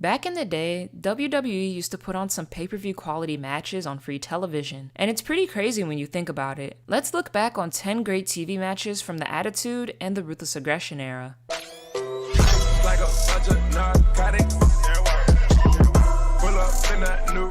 Back in the day, WWE used to put on some pay-per-view quality matches on free television, and it's pretty crazy when you think about it. Let's look back on 10 great TV matches from the Attitude and the Ruthless Aggression era. Like a bunch of narcotics. Pull up in that new.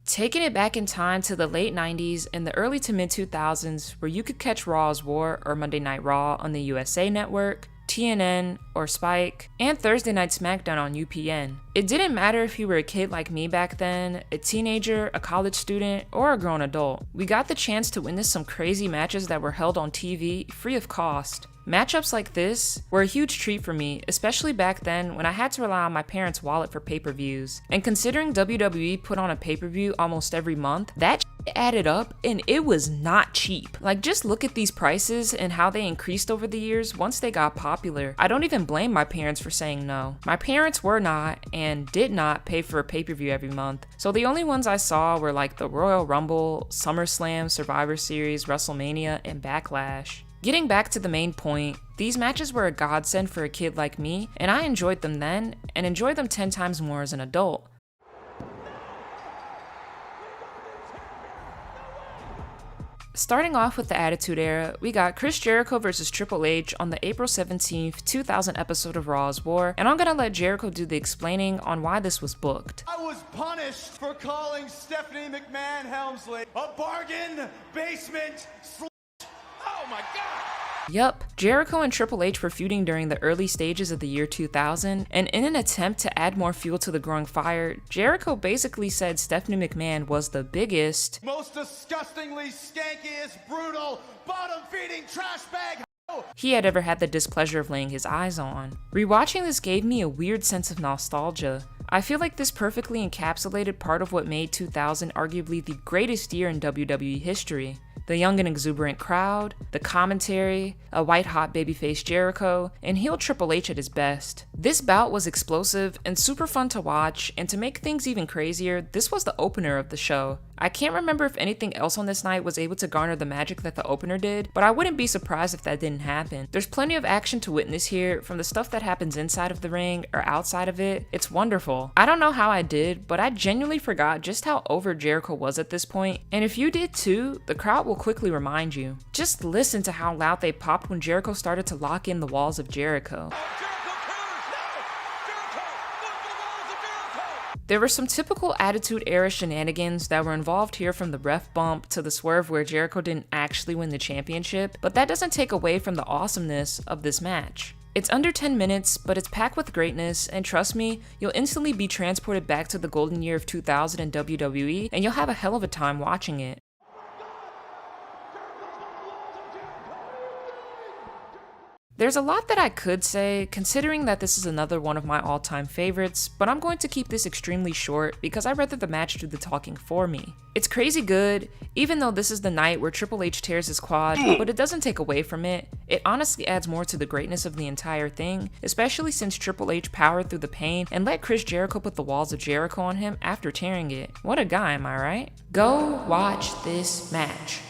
Taking it back in time to the late 90s and the early to mid 2000s, where you could catch Raw's War or Monday Night Raw on the USA Network, TNN or Spike, and Thursday Night SmackDown on UPN. It didn't matter if you were a kid like me back then, a teenager, a college student, or a grown adult. We got the chance to witness some crazy matches that were held on TV free of cost. Matchups like this were a huge treat for me, especially back then when I had to rely on my parents' wallet for pay-per-views. And considering WWE put on a pay-per-view almost every month, that shit added up and it was not cheap. Like, just look at these prices and how they increased over the years once they got popular. I don't even blame my parents for saying no. My parents were not and did not pay for a pay-per-view every month, so the only ones I saw were like the Royal Rumble, SummerSlam, Survivor Series, WrestleMania, and Backlash. Getting back to the main point, these matches were a godsend for a kid like me, and I enjoyed them then, and enjoy them 10 times more as an adult. Starting off with the Attitude Era, we got Chris Jericho vs Triple H on the April 17th, 2000 episode of Raw's War, and I'm gonna let Jericho do the explaining on why this was booked. I was punished for calling Stephanie McMahon Helmsley a bargain basement Oh my god! Yup, Jericho and Triple H were feuding during the early stages of the year 2000, and in an attempt to add more fuel to the growing fire, Jericho basically said Stephanie McMahon was the biggest, most disgustingly skankiest, brutal, bottom-feeding trash bag he had ever had the displeasure of laying his eyes on. Rewatching this gave me a weird sense of nostalgia. I feel like this perfectly encapsulated part of what made 2000 arguably the greatest year in WWE history. The young and exuberant crowd, the commentary, a white-hot babyface Jericho, and heel Triple H at his best. This bout was explosive and super fun to watch, and to make things even crazier, this was the opener of the show. I can't remember if anything else on this night was able to garner the magic that the opener did, but I wouldn't be surprised if that didn't happen. There's plenty of action to witness here, from the stuff that happens inside of the ring or outside of it. It's wonderful. I don't know how I did, but I genuinely forgot just how over Jericho was at this point, and if you did too, the crowd will quickly remind you. Just listen to how loud they popped when Jericho started to lock in the walls of Jericho. There were some typical Attitude Era shenanigans that were involved here, from the ref bump to the swerve where Jericho didn't actually win the championship, but that doesn't take away from the awesomeness of this match. It's under 10 minutes, but it's packed with greatness, and trust me, you'll instantly be transported back to the golden year of 2000 in WWE, and you'll have a hell of a time watching it. There's a lot that I could say, considering that this is another one of my all-time favorites, but I'm going to keep this extremely short because I'd rather the match do the talking for me. It's crazy good, even though this is the night where Triple H tears his quad, but it doesn't take away from it. It honestly adds more to the greatness of the entire thing, especially since Triple H powered through the pain and let Chris Jericho put the walls of Jericho on him after tearing it. What a guy, am I right? Go watch this match.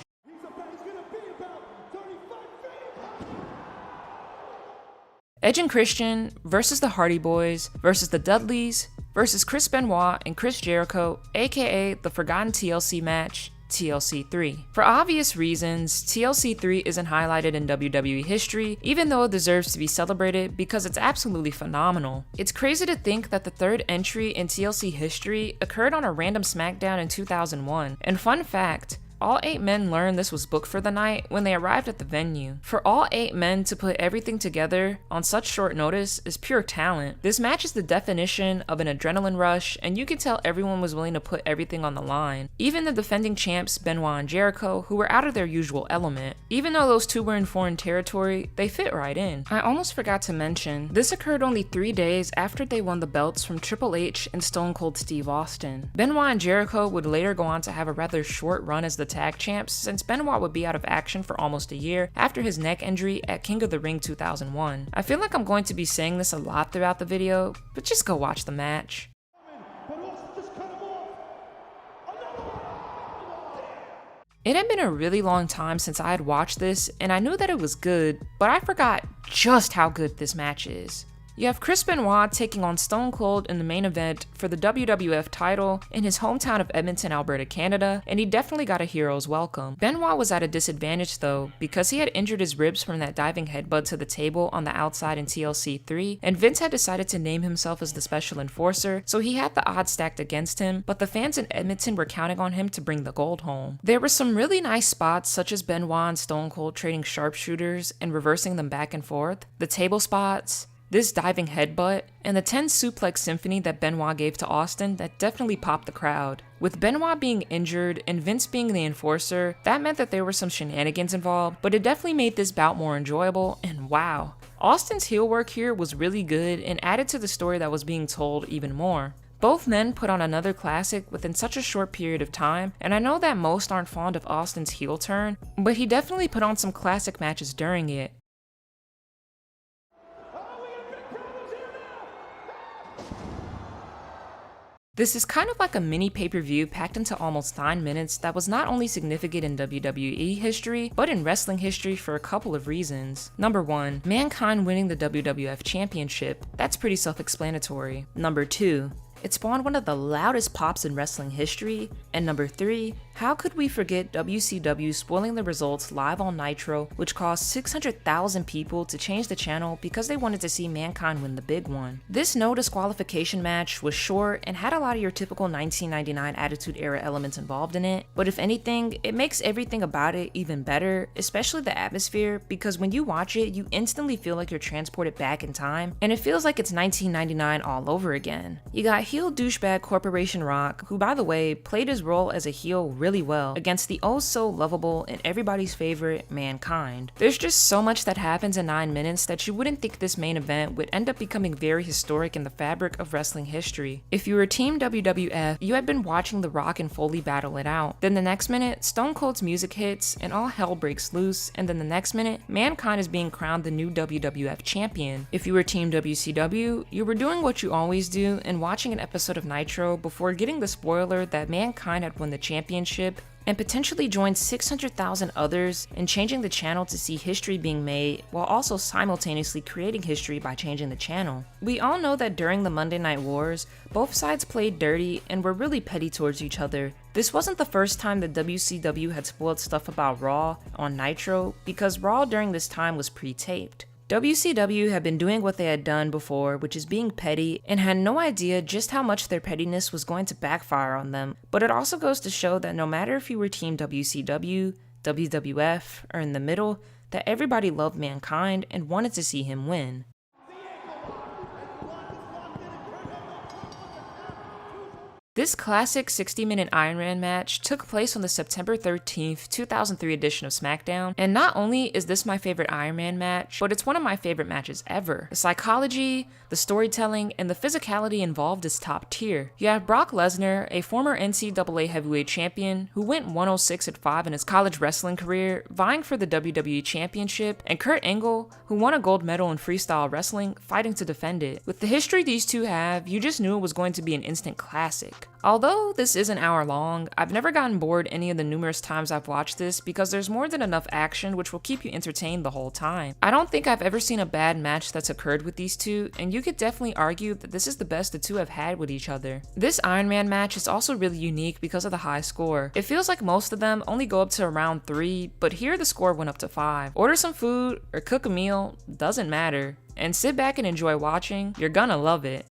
Edge and Christian versus the Hardy Boys versus the Dudleys versus Chris Benoit and Chris Jericho, aka the Forgotten TLC match, TLC 3. For obvious reasons, TLC 3 isn't highlighted in WWE history, even though it deserves to be celebrated because it's absolutely phenomenal. It's crazy to think that the third entry in TLC history occurred on a random SmackDown in 2001, and fun fact, all 8 men learned this was booked for the night when they arrived at the venue. For all 8 men to put everything together on such short notice is pure talent. This match is the definition of an adrenaline rush, and you can tell everyone was willing to put everything on the line. Even the defending champs Benoit and Jericho, who were out of their usual element. Even though those two were in foreign territory, they fit right in. I almost forgot to mention, this occurred only 3 days after they won the belts from Triple H and Stone Cold Steve Austin. Benoit and Jericho would later go on to have a rather short run as the tag champs, since Benoit would be out of action for almost a year after his neck injury at King of the Ring 2001. I feel like I'm going to be saying this a lot throughout the video, but just go watch the match. It had been a really long time since I had watched this, and I knew that it was good, but I forgot just how good this match is. You have Chris Benoit taking on Stone Cold in the main event for the WWF title in his hometown of Edmonton, Alberta, Canada, and he definitely got a hero's welcome. Benoit was at a disadvantage though, because he had injured his ribs from that diving headbutt to the table on the outside in TLC 3, and Vince had decided to name himself as the special enforcer, so he had the odds stacked against him, but the fans in Edmonton were counting on him to bring the gold home. There were some really nice spots, such as Benoit and Stone Cold trading sharpshooters and reversing them back and forth, the table spots, this diving headbutt, and the 10 suplex symphony that Benoit gave to Austin that definitely popped the crowd. With Benoit being injured and Vince being the enforcer, that meant that there were some shenanigans involved, but it definitely made this bout more enjoyable, and wow. Austin's heel work here was really good and added to the story that was being told even more. Both men put on another classic within such a short period of time, and I know that most aren't fond of Austin's heel turn, but he definitely put on some classic matches during it. This is kind of like a mini pay-per-view packed into almost 9 minutes that was not only significant in WWE history, but in wrestling history for a couple of reasons. Number 1, Mankind winning the WWF Championship. That's pretty self-explanatory. Number 2, it spawned one of the loudest pops in wrestling history. And number 3, how could we forget WCW spoiling the results live on Nitro, which caused 600,000 people to change the channel because they wanted to see Mankind win the big one. This no disqualification match was short and had a lot of your typical 1999 Attitude Era elements involved in it, but if anything, it makes everything about it even better, especially the atmosphere, because when you watch it, you instantly feel like you're transported back in time, and it feels like it's 1999 all over again. You got heel douchebag Corporation Rock, who by the way, played his role as a heel really well against the oh so lovable and everybody's favorite Mankind. There's just so much that happens in 9 minutes that you wouldn't think this main event would end up becoming very historic in the fabric of wrestling history. If you were Team WWF, you had been watching The Rock and Foley battle it out. Then the next minute, Stone Cold's music hits and all hell breaks loose, and then the next minute, Mankind is being crowned the new WWF champion. If you were Team WCW, you were doing what you always do and watching an episode of Nitro before getting the spoiler that Mankind had won the championship and potentially joined 600,000 others in changing the channel to see history being made while also simultaneously creating history by changing the channel. We all know that during the Monday Night Wars, both sides played dirty and were really petty towards each other. This wasn't the first time that WCW had spoiled stuff about Raw on Nitro, because Raw during this time was pre-taped. WCW had been doing what they had done before, which is being petty, and had no idea just how much their pettiness was going to backfire on them. But it also goes to show that no matter if you were Team WCW, WWF, or in the middle, that everybody loved Mankind and wanted to see him win. This classic 60-minute Iron Man match took place on the September 13th, 2003 edition of SmackDown, and not only is this my favorite Iron Man match, but it's one of my favorite matches ever. The psychology, the storytelling, and the physicality involved is top tier. You have Brock Lesnar, a former NCAA heavyweight champion who went 106-5 in his college wrestling career, vying for the WWE Championship, and Kurt Angle, who won a gold medal in freestyle wrestling, fighting to defend it. With the history these two have, you just knew it was going to be an instant classic. Although this is an hour long, I've never gotten bored any of the numerous times I've watched this because there's more than enough action which will keep you entertained the whole time. I don't think I've ever seen a bad match that's occurred with these two, and you could definitely argue that this is the best the two have had with each other. This Iron Man match is also really unique because of the high score. It feels like most of them only go up to around 3, but here the score went up to 5. Order some food or cook a meal, doesn't matter, and sit back and enjoy watching, you're gonna love it.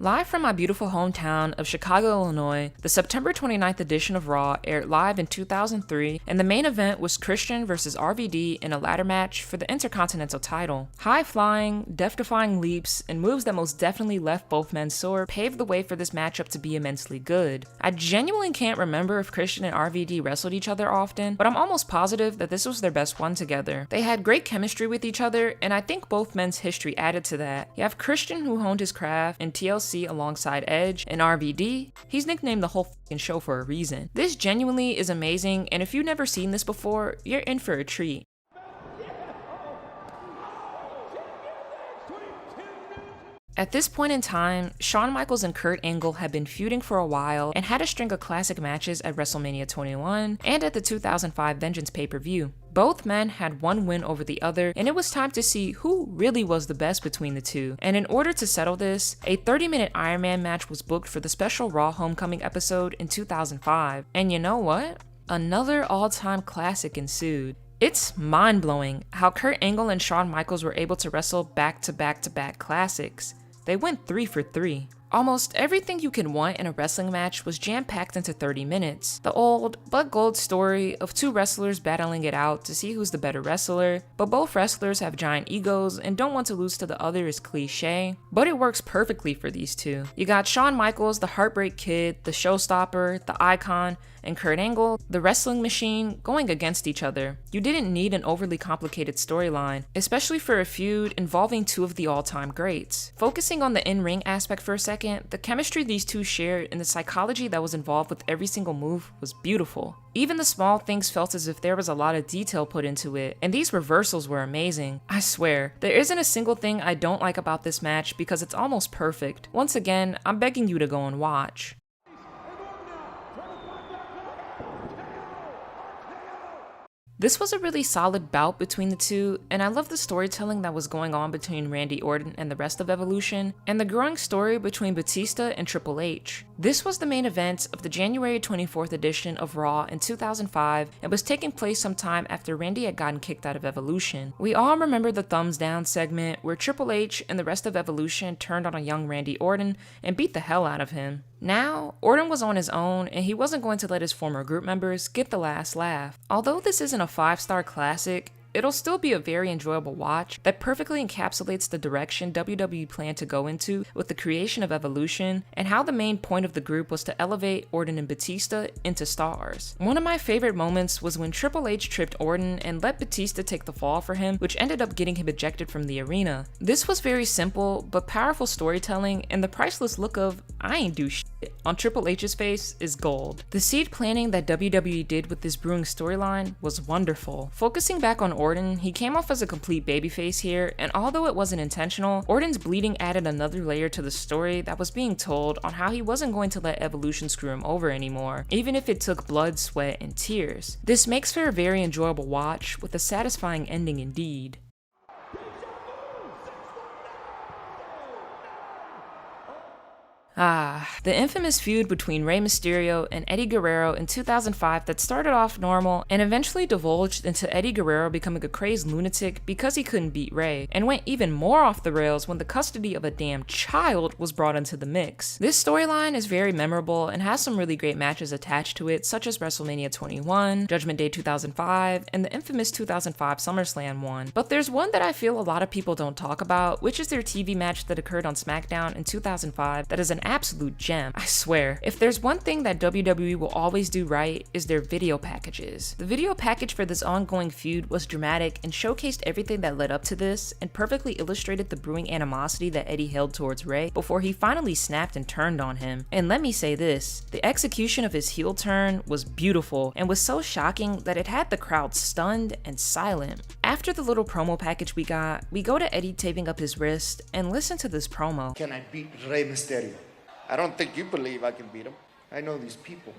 Live from my beautiful hometown of Chicago, Illinois, the September 29th edition of Raw aired live in 2003, and the main event was Christian vs RVD in a ladder match for the Intercontinental title. High-flying, death-defying leaps, and moves that most definitely left both men sore paved the way for this matchup to be immensely good. I genuinely can't remember if Christian and RVD wrestled each other often, but I'm almost positive that this was their best one together. They had great chemistry with each other, and I think both men's history added to that. You have Christian, who honed his craft in TLC alongside Edge, and RVD, he's nicknamed the whole f***ing show for a reason. This genuinely is amazing, and if you've never seen this before, you're in for a treat. At this point in time, Shawn Michaels and Kurt Angle had been feuding for a while and had a string of classic matches at WrestleMania 21 and at the 2005 Vengeance pay-per-view. Both men had one win over the other, and it was time to see who really was the best between the two. And in order to settle this, a 30-minute Iron Man match was booked for the special Raw Homecoming episode in 2005. And you know what? Another all-time classic ensued. It's mind-blowing how Kurt Angle and Shawn Michaels were able to wrestle back-to-back-to-back classics. They went 3 for 3. Almost everything you can want in a wrestling match was jam-packed into 30 minutes. The old but gold story of two wrestlers battling it out to see who's the better wrestler, but both wrestlers have giant egos and don't want to lose to the other is cliche, but it works perfectly for these two. You got Shawn Michaels, the Heartbreak Kid, the showstopper, the icon, and Kurt Angle, the wrestling machine, going against each other. You didn't need an overly complicated storyline, especially for a feud involving two of the all-time greats. Focusing on the in-ring aspect for a second, the chemistry these two shared and the psychology that was involved with every single move was beautiful. Even the small things felt as if there was a lot of detail put into it, and these reversals were amazing. I swear, there isn't a single thing I don't like about this match because it's almost perfect. Once again, I'm begging you to go and watch. This was a really solid bout between the two, and I love the storytelling that was going on between Randy Orton and the rest of Evolution, and the growing story between Batista and Triple H. This was the main event of the January 24th edition of Raw in 2005 and was taking place sometime after Randy had gotten kicked out of Evolution. We all remember the thumbs down segment where Triple H and the rest of Evolution turned on a young Randy Orton and beat the hell out of him. Now, Orton was on his own and he wasn't going to let his former group members get the last laugh. Although this isn't a 5-star classic, it'll still be a very enjoyable watch that perfectly encapsulates the direction WWE planned to go into with the creation of Evolution and how the main point of the group was to elevate Orton and Batista into stars. One of my favorite moments was when Triple H tripped Orton and let Batista take the fall for him, which ended up getting him ejected from the arena. This was very simple but powerful storytelling, and the priceless look of "I ain't do shit" on Triple H's face is gold. The seed planting that WWE did with this brewing storyline was wonderful. Focusing back on Orton, he came off as a complete babyface here, and although it wasn't intentional, Orton's bleeding added another layer to the story that was being told on how he wasn't going to let Evolution screw him over anymore, even if it took blood, sweat, and tears. This makes for a very enjoyable watch, with a satisfying ending indeed. The infamous feud between Rey Mysterio and Eddie Guerrero in 2005 that started off normal and eventually divulged into Eddie Guerrero becoming a crazed lunatic because he couldn't beat Rey, and went even more off the rails when the custody of a damn child was brought into the mix. This storyline is very memorable and has some really great matches attached to it, such as WrestleMania 21, Judgment Day 2005, and the infamous 2005 SummerSlam one. But there's one that I feel a lot of people don't talk about, which is their TV match that occurred on SmackDown in 2005 that is an absolute gem. I swear, if there's one thing that WWE will always do right, is their video packages. The video package for this ongoing feud was dramatic and showcased everything that led up to this, and perfectly illustrated the brewing animosity that Eddie held towards Rey before he finally snapped and turned on him. And let me say this, the execution of his heel turn was beautiful and was so shocking that it had the crowd stunned and silent. After the little promo package we go to Eddie taping up his wrist and listen to this promo. Can I beat Rey Mysterio? I don't think you believe I can beat him. I know these people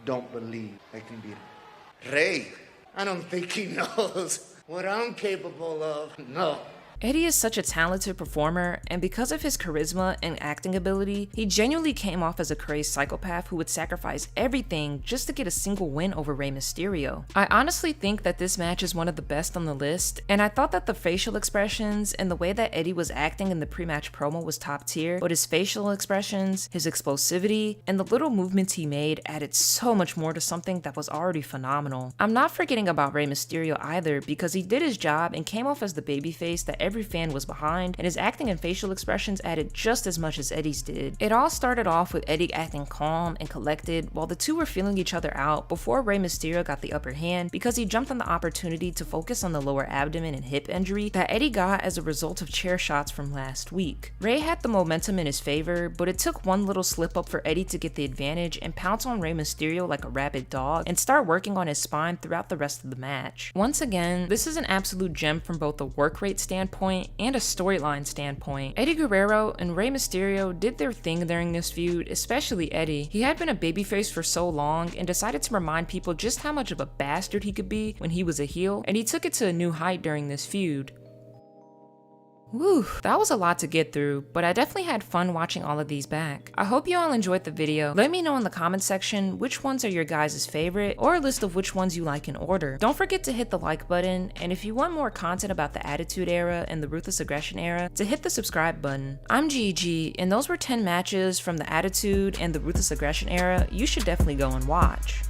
don't believe I can beat him. Rey, I don't think he knows what I'm capable of. No. Eddie is such a talented performer, and because of his charisma and acting ability, he genuinely came off as a crazed psychopath who would sacrifice everything just to get a single win over Rey Mysterio. I honestly think that this match is one of the best on the list, and I thought that the facial expressions and the way that Eddie was acting in the pre-match promo was top tier, but his facial expressions, his explosivity, and the little movements he made added so much more to something that was already phenomenal. I'm not forgetting about Rey Mysterio either, because he did his job and came off as the babyface that every fan was behind, and his acting and facial expressions added just as much as Eddie's did. It all started off with Eddie acting calm and collected while the two were feeling each other out before Rey Mysterio got the upper hand because he jumped on the opportunity to focus on the lower abdomen and hip injury that Eddie got as a result of chair shots from last week. Rey had the momentum in his favor, but it took one little slip up for Eddie to get the advantage and pounce on Rey Mysterio like a rabid dog and start working on his spine throughout the rest of the match. Once again, this is an absolute gem from both the work rate standpoint standpoint and a storyline standpoint. Eddie Guerrero and Rey Mysterio did their thing during this feud, especially Eddie. He had been a babyface for so long and decided to remind people just how much of a bastard he could be when he was a heel, and he took it to a new height during this feud. Whew, that was a lot to get through, but I definitely had fun watching all of these back. I hope you all enjoyed the video. Let me know in the comment section which ones are your guys' favorite, or a list of which ones you like in order. Don't forget to hit the like button, and if you want more content about the Attitude Era and the Ruthless Aggression Era, to hit the subscribe button. I'm GG, and those were 10 matches from the Attitude and the Ruthless Aggression Era you should definitely go and watch.